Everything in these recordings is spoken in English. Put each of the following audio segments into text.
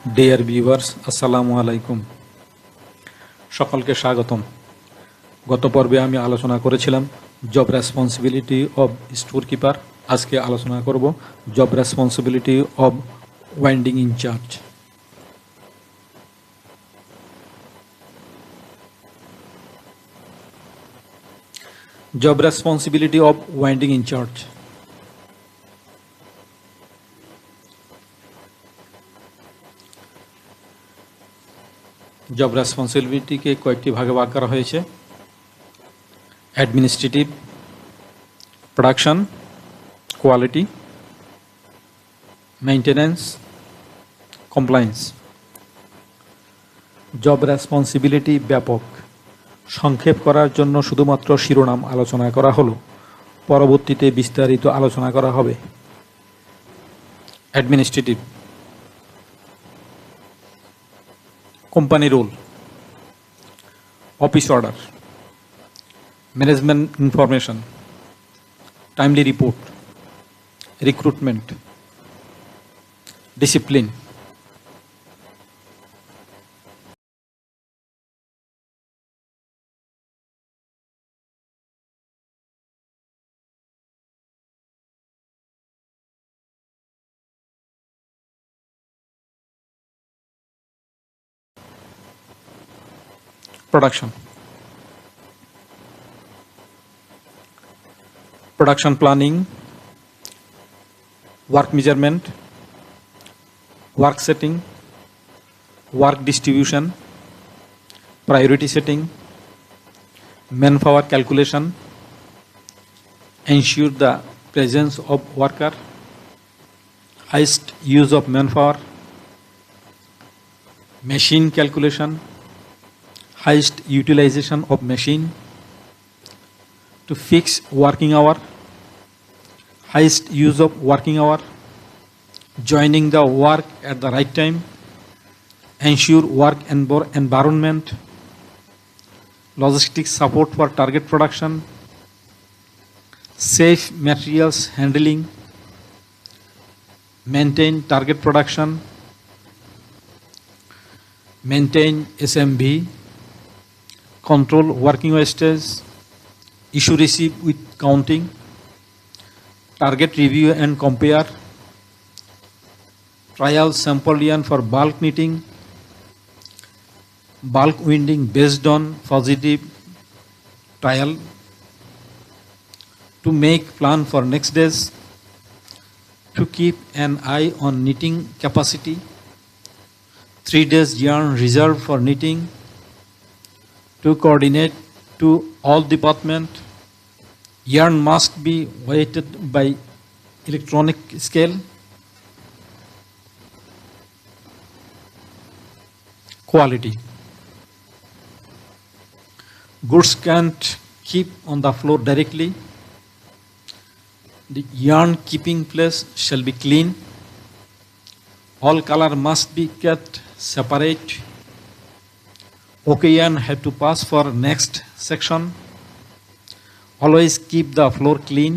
Dear viewers, আসসালামু আলাইকুম। সকলকে স্বাগতম। গত পর্বে আমি আলোচনা করেছিলাম job responsibility of store keeper. আজকে আলোচনা করব job responsibility of winding in charge. Job responsibility of winding in charge. Job রেসপন্সিবিলিটিকে কয়েকটি ভাগে ভাগ করা হয়েছে: administrative, production, quality, maintenance, compliance. Job responsibility ব্যাপক। সংক্ষেপ করার জন্য শুধুমাত্র শিরোনাম আলোচনা করা হলো, পরবর্তীতে বিস্তারিত আলোচনা করা হবে। Administrative, company rule, office order, management information, timely report, recruitment, discipline. Production. Production planning, work measurement, work setting, work distribution, priority setting, manpower calculation, ensure the presence of worker, highest use of manpower, machine calculation, highest utilization of machine, to fix working hour, highest use of working hour, joining the work at the right time, ensure work environment, logistics support for target production, safe materials handling, maintain target production, maintain SMV, control working wastage, issue receipt with counting, target review and compare, trial sample yarn for bulk knitting, bulk winding based on positive trial, to make plan for next days, to keep an eye on knitting capacity, 3 days yarn reserved for knitting, to coordinate to all department, yarn must be weighted by electronic scale. Quality. Goods can't keep on the floor directly. The yarn keeping place shall be clean. All color must be kept separate. Okay, yarn have to pass for next section. Always keep the floor clean.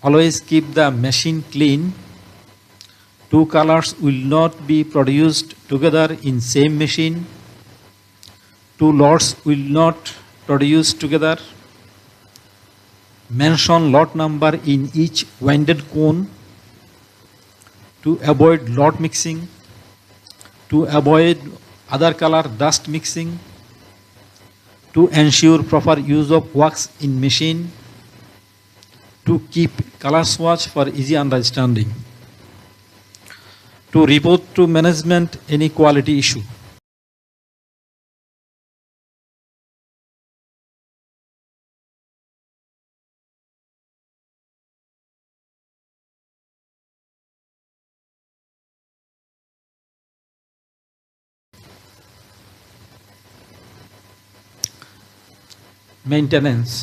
Always keep the machine clean. 2 colors will not be produced together in same machine. 2 lots will not produce together. Mention lot number in each winded cone to avoid lot mixing, to avoid other color dust mixing, to ensure proper use of wax in machine, to keep color swatch for easy understanding, to report to management any quality issue. Maintenance.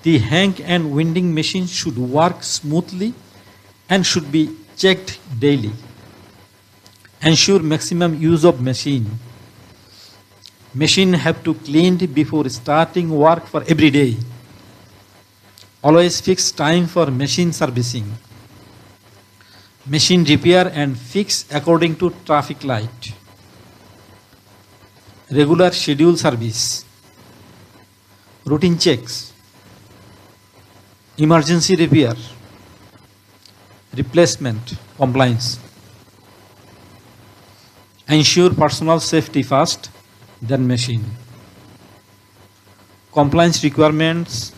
The hang and winding machine should work smoothly and should be checked daily. Ensure maximum use of machine. Machine have to cleaned before starting work for every day. Always fix time for machine servicing. Machine repair and fix according to traffic light. Regular schedule service. Routine checks. Emergency repair. Replacement. Compliance. Ensure personal safety first, then machine. Compliance requirements,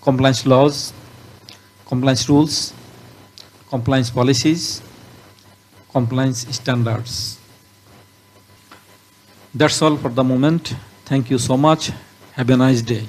compliance laws, compliance rules, compliance policies, compliance standards. That's all for the moment. Thank you so much. Have a nice day.